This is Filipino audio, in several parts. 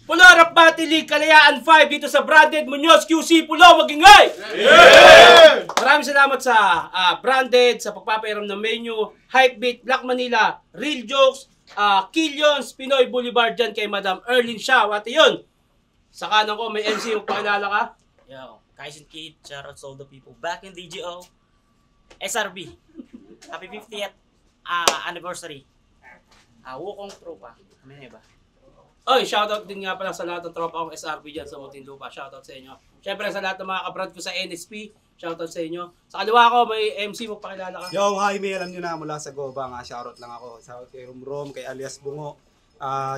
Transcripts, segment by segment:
Pulo Rap Battle League, Kalayaan 5 dito sa Branded Munoz QC Pulo, magingay! Maraming salamat sa Branded, sa pagpapairam ng menu, Hypebeat, Black Manila, Real Jokes, Killions, Pinoy Boulevard dyan kay Madam Erlyn Shaw. At yun, sa kanan ko may MC, magpakilala ka. Yo, Kaisen Kid, shout out to all the people back in DGO. SRB, happy 50th anniversary. Wukong Tropa, kami na ba? Oy, shoutout din nga pala sa lahat ng tropa kong SRB dyan sa Muntinlupa. Shoutout sa inyo. Siyempre sa lahat ng mga kabrad ko sa NSP, shoutout sa inyo. Sa kaliwa ko, may MC, magpakilala ka. Yo, hi, may alam nyo na mula sa Goba nga, shoutout lang ako. Shoutout kay Rom, kay alias Bungo,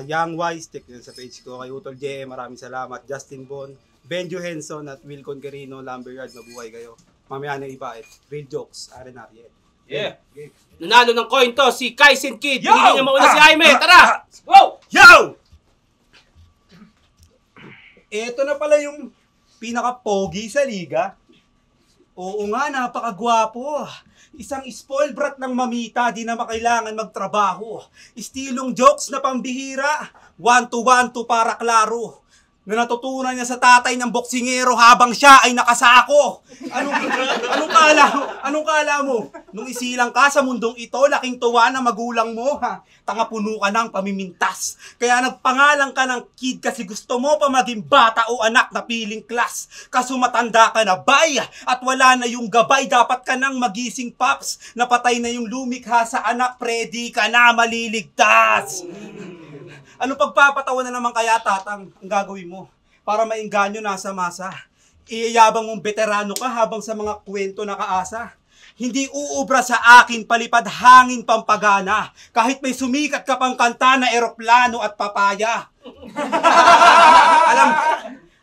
Young Wise, stick din sa page ko, kay Utol JM, maraming salamat, Justin Bon, Benjo Henson at Will Conquerino, Lumberyard, mabuhay kayo. Mamaya na iba, Real Jokes, RNR, Yeah. Nanalo ng coin to, si Kaisen Kid. Hindi niya mauna si Jaime. Tara! Wow! Yo! Ito na pala yung pinaka-pogi sa liga. Oo nga, napakagwapo. Isang spoiled brat ng mamita, di na makailangan magtrabaho. Istilong jokes na pambihira, 1-2-1-2 para klaro. Na natutunan niya sa tatay ng boksingero habang siya ay nakasako. Anong kala mo? Nung isilang ka sa mundong ito, laking tuwa na magulang mo, ha? Tanga puno ka ng pamimintas. Kaya nagpangalan ka ng kid kasi gusto mo pa maging bata o anak na piling class. Kaso matanda ka na, bay, at wala na yung gabay. Dapat ka nang magising, paps. Napatay na yung lumikha sa anak, ready ka na maliligtas. Ano pagpapatawa na naman kaya, tatang, ang gagawin mo? Para maingganyo nasa masa. Iyayabang mong veterano ka habang sa mga kwento nakaasa. Hindi uubra sa akin palipad hangin pampagana. Kahit may sumikat ka pang kanta na eroplano at papaya.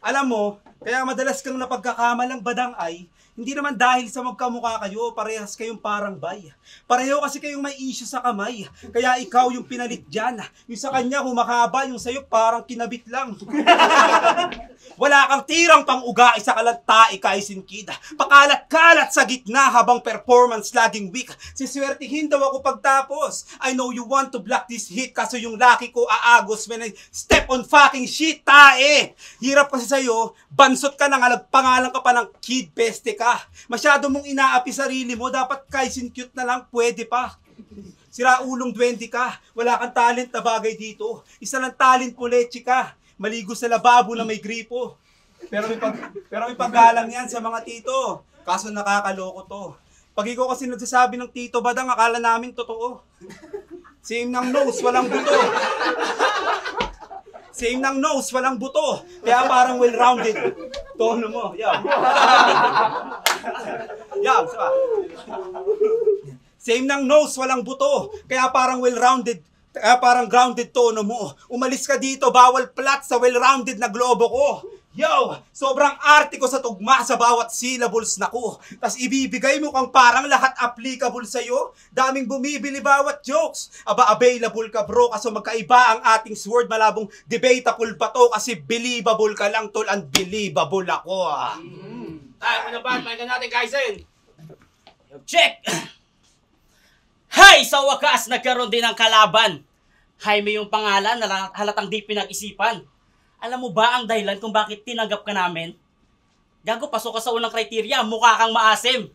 alam mo, kaya madalas kang napagkakamalang badang ay, hindi naman dahil sa magkamukha kayo, parehas kayong parang bay. Pareho kasi kayong may issue sa kamay. Kaya ikaw yung pinalit dyan. Yung sa kanya humahaba, yung sa'yo parang kinabit lang. Wala kang tirang pang-uga, isa kalantai, Kaisen Kid. Pakalat-kalat sa gitna habang performance laging weak. Siswertihin daw ako pagtapos. I know you want to block this hit, kaso yung laki ko aagos when I step on fucking shit, tae. Hirap kasi sa'yo, bansot ka na nga, nagpangalan ka pa ng Kid Peste ka. Masyado mong inaapi sarili mo, dapat Kaisen Cute na lang, pwede pa. Sira ulong duwende ka, wala kang talent na bagay dito. Isa lang talent mo, leche ka. Maligo sa lababo na may gripo. Pero may paggalang yan sa mga tito. Kaso nakakaloko to. Pag ikaw kasi nagsasabi ng tito badang, akala namin totoo. Same ng nose, walang buto. Same ng nose, walang buto. Kaya parang well-rounded. Tono mo, yaw. Yaw, saba. Same ng nose, walang buto. Kaya parang well-rounded. Kaya parang grounded tono mo. Umalis ka dito, bawal flat sa well-rounded na globo ko. Yo, sobrang arte ko sa tugma sa bawat syllables na ko. Tas ibibigay mo kang parang lahat applicable sa'yo. Daming bumibili bawat jokes. Aba, available ka bro, kaso magkaiba ang ating sword. Malabong debatable pa to kasi believable ka lang tol, unbelievable ako. Tayo mo na ba? Pakinggan natin, Kaisen. Check! Hay! Sa wakas, nagkaroon din ng kalaban. Jaime yung pangalan na halatang di pinag-isipan. Alam mo ba ang dahilan kung bakit tinanggap ka namin? Gago, pasok ka sa unang kriteria, mukha kang maasim.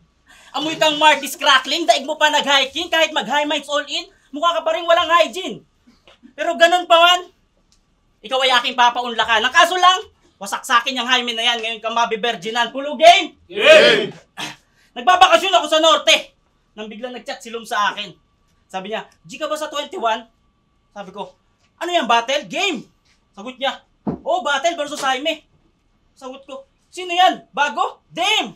Amoy kang Marty's crackling, daig mo pa nag-hiking, kahit mag-high minds all in, mukha ka pa rin walang hygiene. Pero ganun pa man, ikaw ay aking papaunlakan. Ang kaso lang, wasak sa akin yung Jaime na yan, ngayon ka mabiberginan. Pulo game! Game! Nagbabakasyon ako sa norte. Nang biglang nag-chat si Lum sa akin. Sabi niya, G ka ba sa 21? Sabi ko, ano yan, battle? Game! Sagot niya, oh, battle versus Jaime. Sagot ko, sino yan? Bago? Damn!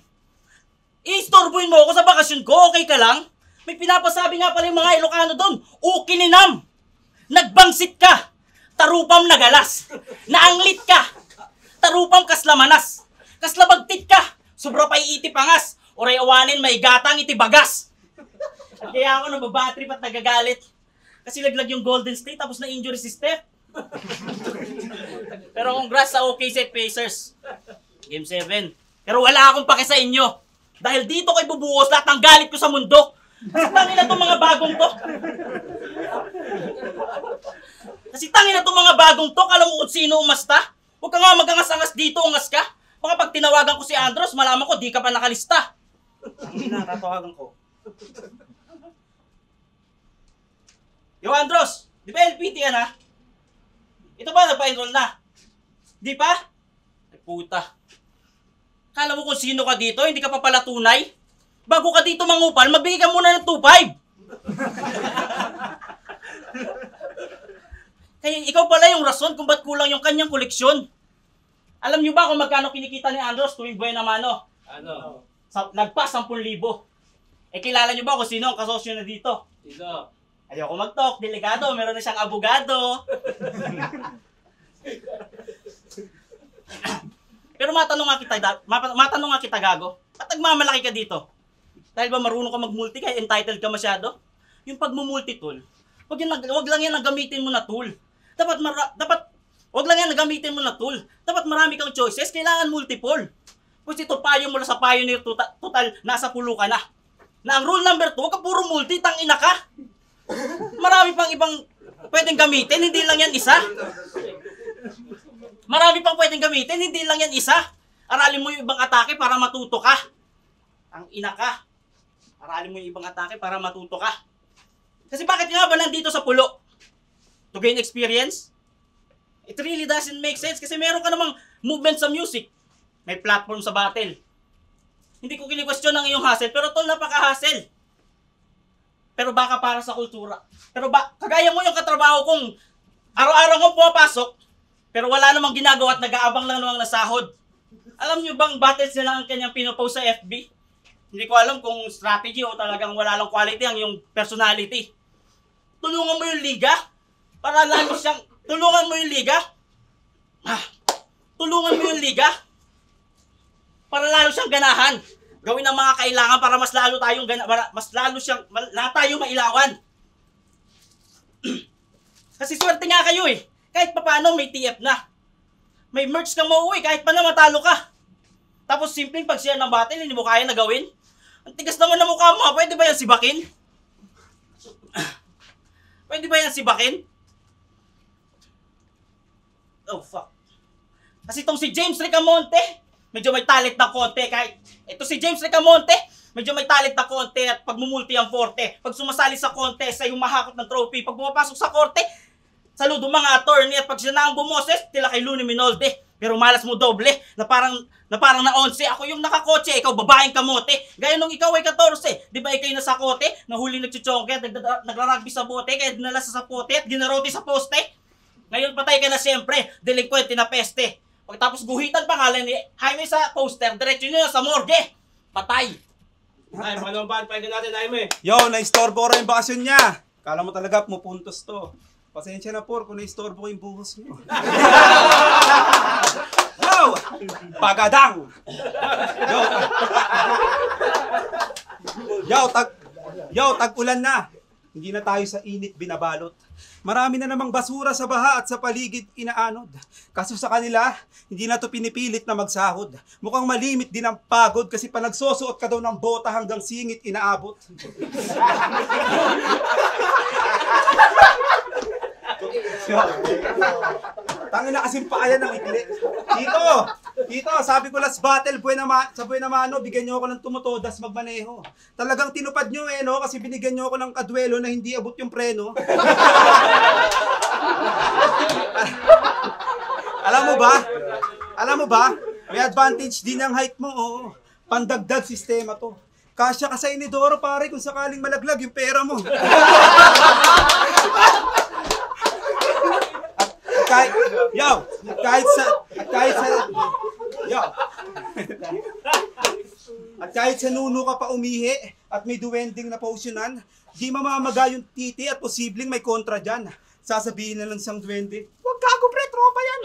I-istorbuin mo ako sa bakasyon ko, okay ka lang? May pinapasabi nga pala yung mga Ilocano doon, ukininam! Nagbangsit ka! Tarupam nagalas! Naanglit ka! Tarupam kaslamanas! Kaslabagtit ka! Sobra pa iitipangas! Oray awanin may gatang itibagas! Kaya ako nababatrip at nagagalit. Kasi laglag yung Golden State tapos na-injury si Steph. Pero congrats sa OKC Pacers. Game 7. Pero wala akong pake sa inyo. Dahil dito ko ibubuhos lahat ng galit ko sa mundo. Kasi tangin na itong mga bagong to. Kasi tangin na itong mga bagong to, alam mo kung sino umasta? Huwag ka nga magangas-angas dito, ungas ka. Baka pag tinawagan ko si Andros, malaman ko di ka pa nakalista. Hindi na, tatawagan ko. Yo, Andros! Di ba LPT ka na? Ito ba, nagpa-enroll na? Di pa? Ay, puta. Kala mo kung sino ka dito, hindi ka pa pala tunay? Bago ka dito mangupal, magbigay ka muna ng 2.5. Kaya ikaw pala yung rason kung ba't kulang yung kanyang koleksyon. Alam niyo ba kung magkano kinikita ni Andros tuwing buwan naman, no? Ano? Nagpas 10,000. Eh, kilala niyo ba kung sino ang kasosyo na dito? Sino? Ayoko mag-talk, delikado, meron na siyang abogado. Pero matanong nga kita, gago. Ba't nagmamalaki ka dito? Dahil ba marunong ka mag-multi, kaya entitled ka masyado? Yung pag-multi-tool, wag lang yan ang gamitin mo na tool. Wag lang yan ang gamitin mo na tool. Dapat marami kang choices, kailangan multiple. Kung ito payo mo sa Pioneer, total, nasa pulo ka na. Na ang rule number 2, wag ka puro multi, tangina ka. Marami pang ibang pwedeng gamitin, hindi lang yan isa. Marami pang pwedeng gamitin, hindi lang yan isa. Aralin mo yung ibang atake para matuto ka. Ang ina ka. Aralin mo yung ibang atake para matuto ka. Kasi bakit nga ba nandito sa pulo? To gain experience? It really doesn't make sense kasi meron ka namang movement sa music. May platform sa battle. Hindi ko kini-question ang iyong hustle, pero tol, napaka-hustle. Pero baka para sa kultura. Kagaya mo yung katrabaho kong araw-araw kong pumapasok, pero wala namang ginagawa at nag-aabang lang namang nasahod. Alam niyo bang battles nila ang kanyang pinopost sa FB? Hindi ko alam kung strategy o talagang wala lang quality ang yung personality. Tulungan mo yung liga para lalo siyang... Tulungan mo yung liga para lalo siyang ganahan. Gawin ang mga kailangan para mas lalo tayong mailawan. Kasi swerte nga kayo eh. Kahit papaano may TF na. May merch kang mauwi kahit pa na matalo ka. Tapos simpleng pag-share ng battle, hindi mo kaya na gawin. Ang tigas naman na mukha mo, pwede ba yan sibakin? Pwede ba yan sibakin? Oh fuck. Kasi itong si James Ricamonte, medyo may talent na konti kahit... Ito si James Ricamonte, medyo may talent na konti at pagmumulti ang forte. Pag sumasali sa contest ay humahakot ng trophy. Pag pumapasok sa korte, saludo mga attorney at pag siya na ang bumoses, tila kay Luni Minolde. Pero malas mo doble, na parang na 11. Ako yung nakakotse, ikaw babaeng kamote. Gaya nung ikaw ay 14. Di ba ikaw yung nasa kote, nahuli nagchuchongke, nagrarugby sa bote, kaya dinala sa pote at ginarote sa poste. Ngayon patay ka na siyempre, delinkwente na peste. Pagtapos guhitan pangalan ni Jaime sa poster, diretso nyo sa morgue. Patay. Ay, ano ba? Pakinggan natin, Jaime. Yo, naistorbo ko rin yung bakasyon niya. Kala mo talaga pupuntos to. Pasensya na po kung naistorbo ko yung buhos niyo. Yo! Pagadang! Yo, tag-ulan na. Hindi na tayo sa init binabalot. Marami na namang basura sa baha at sa paligid inaanod. Kaso sa kanila, hindi na to pinipilit na magsahod. Mukhang malimit din ang pagod kasi pa nagsusuot ka daw ng bota hanggang singit inaabot. Tangin na kasing paayan ng ikli. Tito, sabi ko last battle, sa Buenamano, bigyan nyo ako ng tumutodas magmaneho. Talagang tinupad nyo no? Kasi binigyan nyo ako ng kadwelo na hindi abot yung preno. Alam mo ba? May advantage din ang height mo, oo. Pandagdag sistema to. Kasya ka sa inidoro, pare, kung sakaling malaglag yung pera mo. Kahit sa nuno ka pa umihi at may duwending na potionan, di mamamaga yung titi at posibleng may kontra dyan. Sasabihin na lang sang duwende, "Huwag gago pre, tropa yan."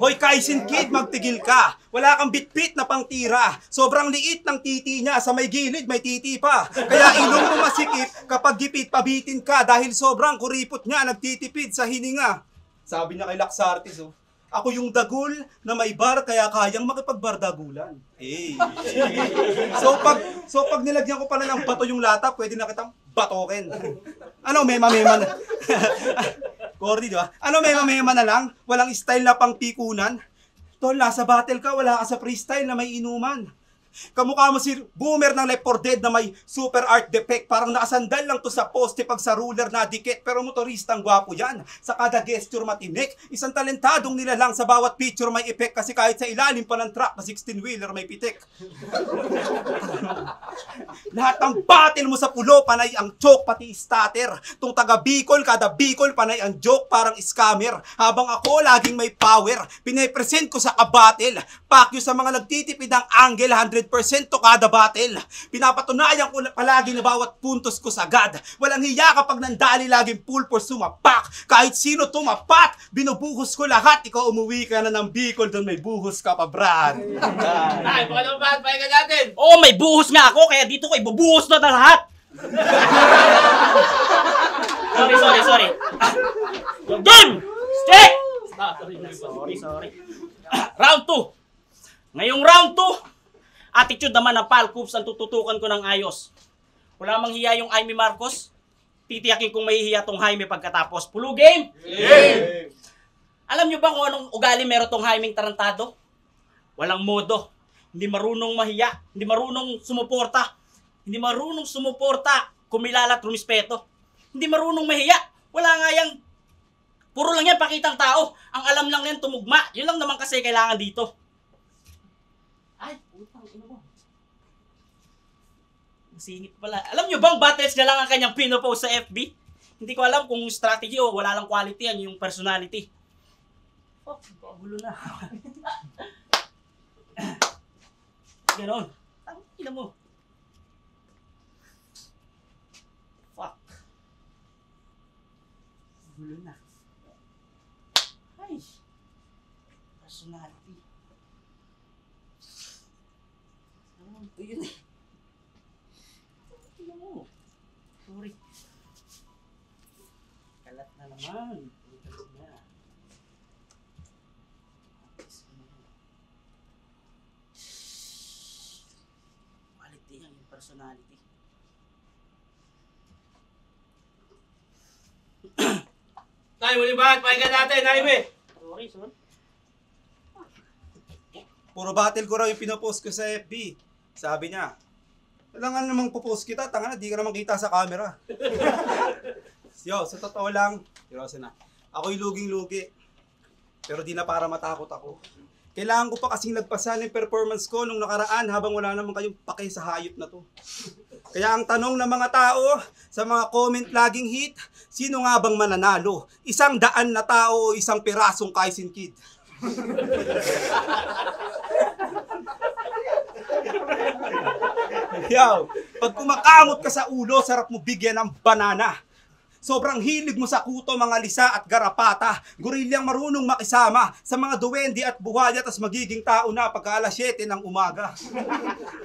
Hoy Kaisin Kid, magtigil ka. Wala kang bitbit na pangtira. Sobrang liit ng titi niya. Sa may gilid, may titi pa. Kaya ilong mo masikip kapag gipit, pabitin ka. Dahil sobrang kuripot niya, nagtitipid sa hininga. Sabi niya kay Laxartis, oh. Ako yung dagul na may bar kaya kayang makipagbardagulan. Eh. So pag nilagyan ko pala ng bato yung lata, pwede na kitang batokin. Ano, mema-mema na. Cordy, di ba? Ano, mema-mema na lang? Walang style na pang pikunan? Tol, nasa battle ka, wala ka sa freestyle na may inuman. Kamukha mo si Boomer ng Left 4 Dead na may super art defect. Parang nakasandal lang to sa poste pag sa ruler na dikit. Pero motoristang gwapo yan. Sa kada gesture matinik. Isang talentadong nilalang sa bawat picture may effect. Kasi kahit sa ilalim pa ng truck na 16-wheeler may pitik. Lahat ng battle mo sa pulo, panay ang choke pati starter. Tung taga Bicol, kada Bicol, panay ang joke parang scammer. Habang ako laging may power, pinipresent ko sa kabattle. Pakyo sa mga nagtitipid ng angle, 100% to kada battle. Pinapatunayan ko palagi na bawat puntos ko sagad. Walang hiya kapag nandali, laging full force sumapak. Kahit sino tumapat, binubuhos ko lahat. Ikaw umuwi ka na ng Bicol, doon may buhos ka pa, Brad. Ay, baka naman ba? Pahinga natin. Oo, may buhos nga ako, kaya dito ko ibubuhos na lahat. Sorry. Yung game! Stick! Sorry. Round 2. Ngayong round 2, attitude naman ng Palcoops ang tututukan ko ng ayos. Wala mang hiya yung Jaime Marcos. Titiyakin kong mahihiya tong Jaime pagkatapos. Pulu game! Game! Alam nyo ba kung anong ugali meron tong Jaimeng tarantado? Walang modo. Hindi marunong mahiya. Hindi marunong sumuporta. Hindi marunong sumuporta. Kumilala at rumispeto. Hindi marunong mahiya. Wala nga yang... Puro lang yan pakitang tao. Ang alam lang yan tumugma. Yun lang naman kasi kailangan dito. Ay, putang ina mo. Masingit pala. Alam nyo bang battles na lang ang kanyang pinopost sa FB? Hindi ko alam kung strategy o wala lang quality yan, yung personality. Oh, pagulo na. Ganon. Ang ina mo. Fuck. Pagulo na. Ay. Personality. Ito yun eh. Tingnan mo. Sorry. Kalat na naman. Kalat na. Quality yan yung personality. Tayo, muli ba? Pahinga natin, Jaime. Sorry. Puro battle ko raw yung pinopost ko sa FB. Sabi niya, kailangan namang pupost kita, tanga na, di ka naman kita sa camera. Yo, sa totoo lang, seryoso na. Ako'y luging-lugi. Pero di na para matakot ako. Kailangan ko pa kasing nagpasan yung performance ko nung nakaraan habang wala naman kayong pake sa hayop na to. Kaya ang tanong ng mga tao, sa mga comment laging hit, sino nga bang mananalo? 100 na tao o isang pirasong Kaizen Kid? Yaw, pag kumakamot ka sa ulo, sarap mo bigyan ng banana. Sobrang hilig mo sa kuto, mga lisa at garapata. Gorilyang marunong makisama sa mga duwende at buhaya, tas magiging tao na pagka alas 7 ng umaga.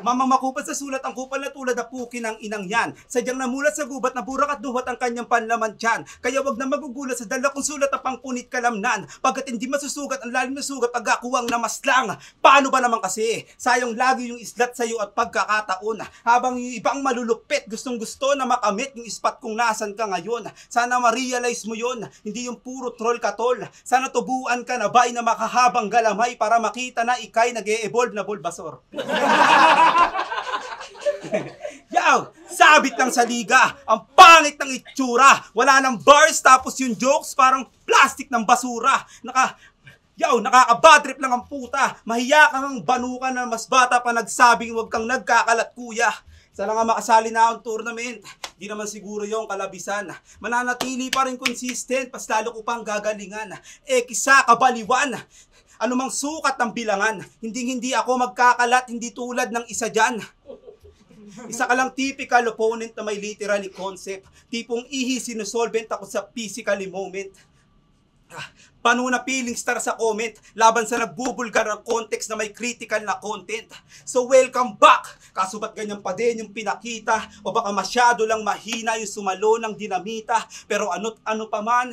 Mamamakupad sa sulat ang kupal na tulad na puki ng inang yan. Sadyang namulat sa gubat na burak at duhat ang kanyang panlaman tiyan. Kaya wag na magugulat sa dala kong sulat na pangpunit kalamnan. Pagkat hindi masusugat ang lalim na sugat pag akuwang namaslang. Paano ba naman kasi? Sayang lagi yung islat sa'yo at pagkakataon. Habang yung ibang malulupit, gustong gusto na makamit yung spot kung nasan ka ngayon. Sana ma-realize mo yon, hindi yung puro troll ka tol. Sana tubuan ka na bay na makahabang galamay para makita na ikay nag-e-evolve na Bulbasaur. Yaw, sabit lang sa liga, ang pangit ng itsura. Wala nang bars tapos yung jokes parang plastic ng basura. Nakaka-bad trip lang ang puta. Mahiya kang banukan na mas bata pa nagsabing huwag kang nagkakalat kuya. Sana nga makasali na akong tournament. Di naman siguro yung kalabisan. Mananatili pa rin consistent, pas lalo ko pang gagalingan. Kisa kabaliwan. Anumang sukat ng bilangan. Hindi ako magkakalat, hindi tulad ng isa dyan. Isa ka lang typical opponent na may literally concept. Tipong ihi sinusolvent ako sa physically moment. Panuna feeling star sa comment laban sa nagbubulgar ng context na may critical na content. So welcome back. Kaso ba't ganyan pa din yung pinakita? O baka masyado lang mahina yung sumalo ng dinamita? Pero ano pa man,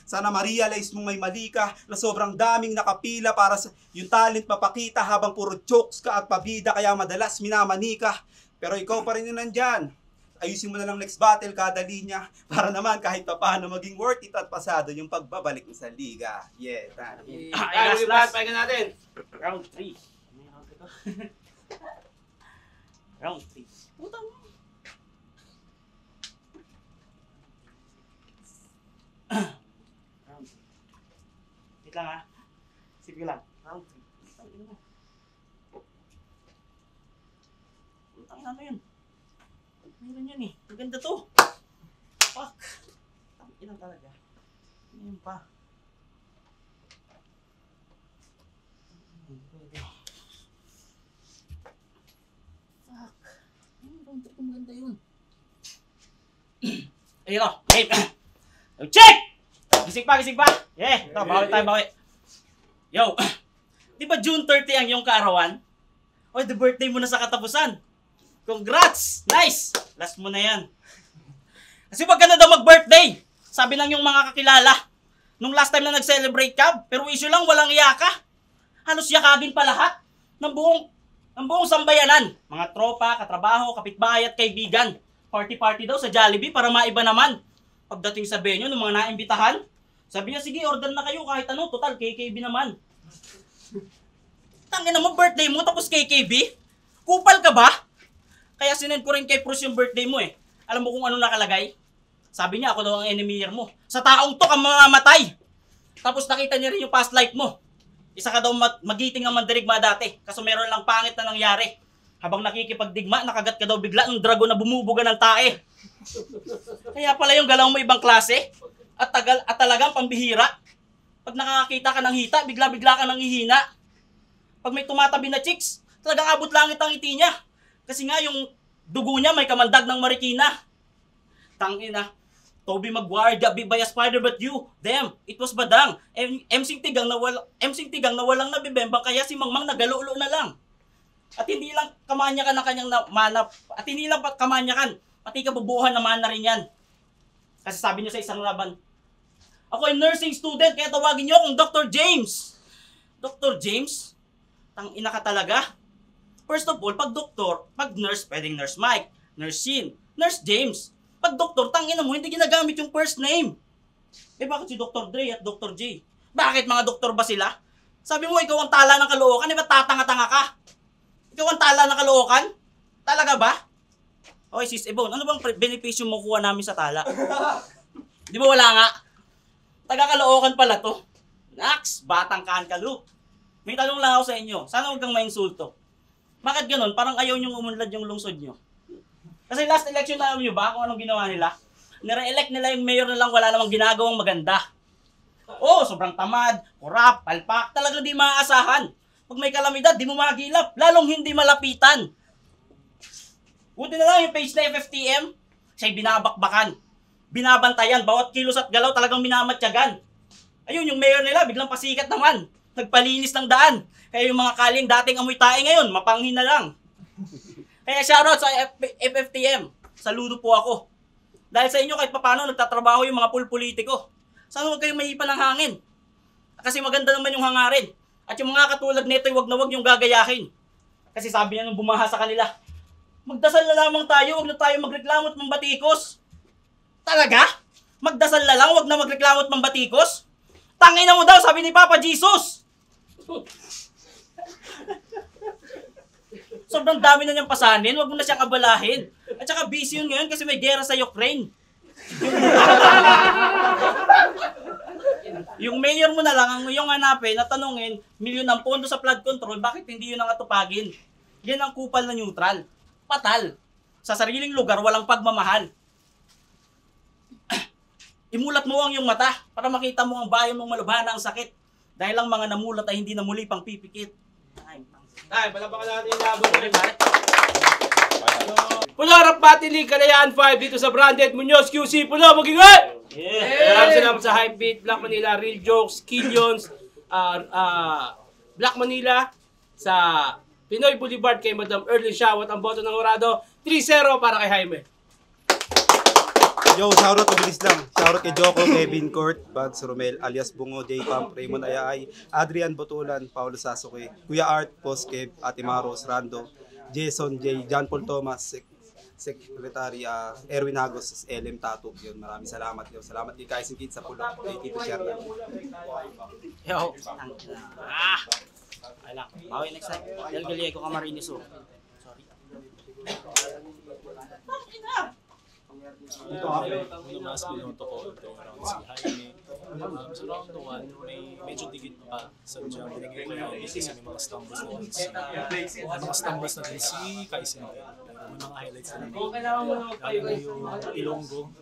Sana ma-realize mong may mali ka na sobrang daming nakapila para sa yung talent mapakita habang puro jokes ka at pabida kaya madalas minamani ka. Pero ikaw pa rin yung nandyan. Ayusin mo na lang next battle kada linya para naman kahit pa paano maging worth it at pasado yung pagbabalik mo sa liga. Yeah, tani. Last, pahinga natin. Round 3. Round 3. Putang. Round 3. Wait lang ha. Sige lang. Round 3. Putang ina mo yun. Meron yun eh. Maganda to. Fuck. Ang ina talaga. Ano yun pa? Fuck. Round 3 kung maganda yun. Ayun o. Game. Check! Gising pa, gising pa. Yeah. Ito, bawi tayo, bawi. Yo. Di ba June 30 ang iyong kaarawan? O, the birthday mo na sa katapusan. Congrats! Nice! Last mo na yan. Kasi wag ka na daw mag-birthday. Sabi lang yung mga kakilala. Nung last time na nag-celebrate ka, pero issue lang, walang iya ka. Halos yakagin pa lahat ng buong sambayanan. Mga tropa, katrabaho, kapitbahay at kaibigan. Party-party daw sa Jollibee para maiba naman. Pagdating sa venue ng mga naimbitahan, sabi niya, sige, order na kayo kahit ano. Total, KKB naman. Tangina mo, birthday mo tapos KKB? Kupal ka ba? Kaya sinend ko rin kay Bruce yung birthday mo eh. Alam mo kung ano nakalagay? Sabi niya, ako daw ang enemy year mo. Sa taong to ka mamamatay. Tapos nakita niya rin yung past life mo. Isa ka daw magiting ng mandirigma dati. Kaso meron lang pangit na nangyari. Habang nakikipagdigma, nakagat ka daw bigla ng dragon na bumubuga ng tae. Kaya pala yung galaw mo ibang klase. At talagang pambihira. Pag nakakita ka ng hita, bigla-bigla ka nang hihina. Pag may tumatabi na chicks, talagang abot langit ang ngiti niya. Kasi nga yung dugo niya may kamandag ng Marikina. Tangina. Toby Maguire, got bit by a spider but you, damn, it was badang. MC Tigang na walang nabibembang kaya si Mangmang nagalulo na lang. At hindi lang kamanyakan ng kanyang manap, at hindi lang kamanyakan, pati kabubuhan na mana rin yan. Kasi sabi niyo sa isang laban, ako ay nursing student kaya tawagin niyo akong Dr. James. Dr. James? Tangina ka talaga. First of all, pag doktor, pag nurse, pwedeng nurse Mike, nurse Shin, nurse James. Pag doktor, tangina mo, hindi ginagamit yung first name. Eh bakit si Dr. Dre at Dr. J? Bakit mga doktor ba sila? Sabi mo, ikaw ang tala ng kalookan, eh ba't tatanga-tanga ka? Ikaw ang tala ng kalookan? Talaga ba? Okay, sis Ebon, ano bang benepisyo mo kuha namin sa tala? Di ba wala nga? Taga-kalookan pala to. Naks, batang kahan-kalu. May tanong lang ako sa inyo, sana huwag kang mainsulto. Bakit ganun? Parang ayaw niyong umunlad yung lungsod niyo. Kasi last election na alam nyo ba kung anong ginawa nila? Nire-elect nila yung mayor na lang wala namang ginagawang maganda. Oo, sobrang tamad, kurap, palpak, talagang di maaasahan. Pag may kalamidad, di mo magilap, lalong hindi malapitan. Buti na lang yung page na FFTM, siya'y binabakbakan, binabantayan, bawat kilos at galaw talagang minamatyagan. Ayun, yung mayor nila, biglang pasikat naman, nagpalinis ng daan. Kaya yung mga kaling dating amoy tae ngayon, mapanghin na lang. Kaya shoutout sa FFTM. Saludo po ako. Dahil sa inyo kahit papano nagtatrabaho yung mga politiko. Sana huwag kayong mahipan ng hangin. Kasi maganda naman yung hangarin. At yung mga katulad nito, huwag na huwag yung gagayahin. Kasi sabi niya nung bumaha sa kanila, magdasal na lamang tayo, huwag na tayo magreklamo at mambatikos. Talaga? Magdasal na lang, huwag na magreklamo at mambatikos? Tangina mo daw, sabi ni Papa Jesus. Sobrang dami na niyang pasanin, huwag mo na siyang abalahin. At saka busy yun ngayon kasi may gera sa Ukraine. Yung mayor mo na lang ang iyong hanapin na tanungin, milyon ang pondo sa flood control, bakit hindi yun ang atupagin? Yan ang kupal na neutral. Patal. Sa sariling lugar, walang pagmamahal. Imulat mo ang iyong mata para makita mo ang bayan mong malubhana ang sakit. Dahil ang mga namulat ay hindi na muli pang pipikit. Ay, palapakan natin yung labo. Pularap Battle League, Kalayaan 5 dito sa Branded Munoz QC. Pulo, mag-ingay! Maraming salamat sa Hypebeat, Black Manila, Real Jokes, Killions, Black Manila, sa Pinoy Boulevard kay Madam Early Shawat, ang boto ng Orado, 3-0 para kay Jaime. Yo, shoutout, mabilis lang. Shoutout kay Joko, Kevin Court, Bugs Romel, alias Bungo, J. Pump, Raymond Ayay, Adrian Botulan, Paulo Sasuke, Kuya Art, Post Kev, Ate Maros, Rando, Jason J. John Paul Thomas, Secretary Erwin Hagos, LM Tattoo. Yun, maraming salamat. Yun. Salamat kay Kaising Kid sa pulok, kay Tito Sherman. Yo, ay lang. Bawi next time. Del Gallego Camarines oh. Sorry. Dito kami, mas binoto ko ito around si Jaime. Sa round 1, medyo digit pa sa dyan. Binigay ko yung kasi may mga stumbles na din si Kaisen. Pero may mga highlights na naman. Lalo yung Ilonggo.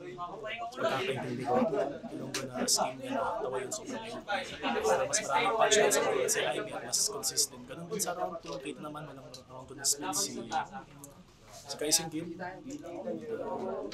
Pagkakaintindi ko, Ilonggo na scheme niya nakatawa yun. Sobrang yun. Mas maraming punchline sa mga si Jaime at mas consistent. Ganun din sa round 2, kahit naman walang round 2 na split si Kaisen Kid,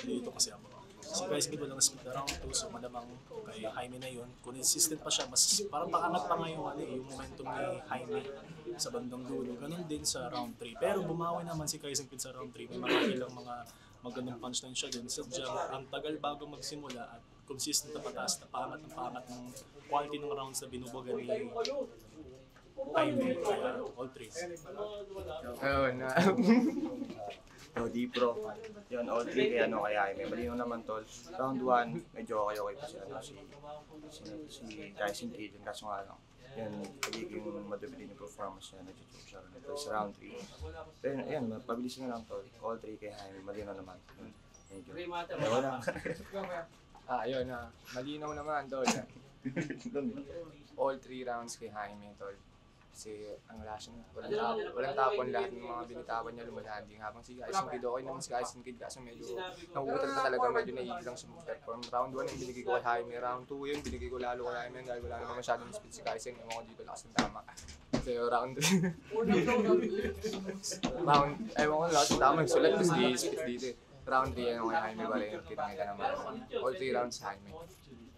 dito kasi ako. Si Kaisen Kid walang split na round 2, so malamang kay Jaime na yun. Consistent pa siya, mas parang pakangat pa nga yung momentum ni Jaime sa bandang dulo. Ganun din sa round 3. Pero bumawi naman si Kaisen Kid sa round 3. May mga ilang mga magandang punchline siya dun. Sadyang ang tagal bago magsimula at consistent na pataas na pangat ng quality ng rounds na binubugan ni Jaime. Kaya all 3. Ayun, no, D-Pro. Yun, all 3 kaya no kaya may malinaw naman tol. Round 1, medyo okay pa si Kaisen Kid. Kaso nga lang, yan, pagiging madubili yung performance niya, nag-joke siya. Pero sa round 3, then, yan, pabilis na lang tol. All 3 kaya malinaw naman. Medyo. Wala. Ayun na. Malinaw naman tol. All 3 rounds kay Jaime tol. Kasi ang last niya, walang tapon lahat ng mga binitawan niya lumalanding. Habang si Kaisen Kid, okay naman si Kaisen Kid kaso medyo nakukutal na talaga, medyo naiilang sa perform. Round 1 yung binigay ko kay Jaime, round 2 yun binigay ko lalo kay Jaime dahil wala naman masyadong speed si Kaisen. Ewan ko dito lakas ng tama. So round 3. Ewan ko lakas ng tama, sulat kasi di speed dito eh. Round 3 yan kay Jaime ba rin, kita naman. All 3 rounds Jaime.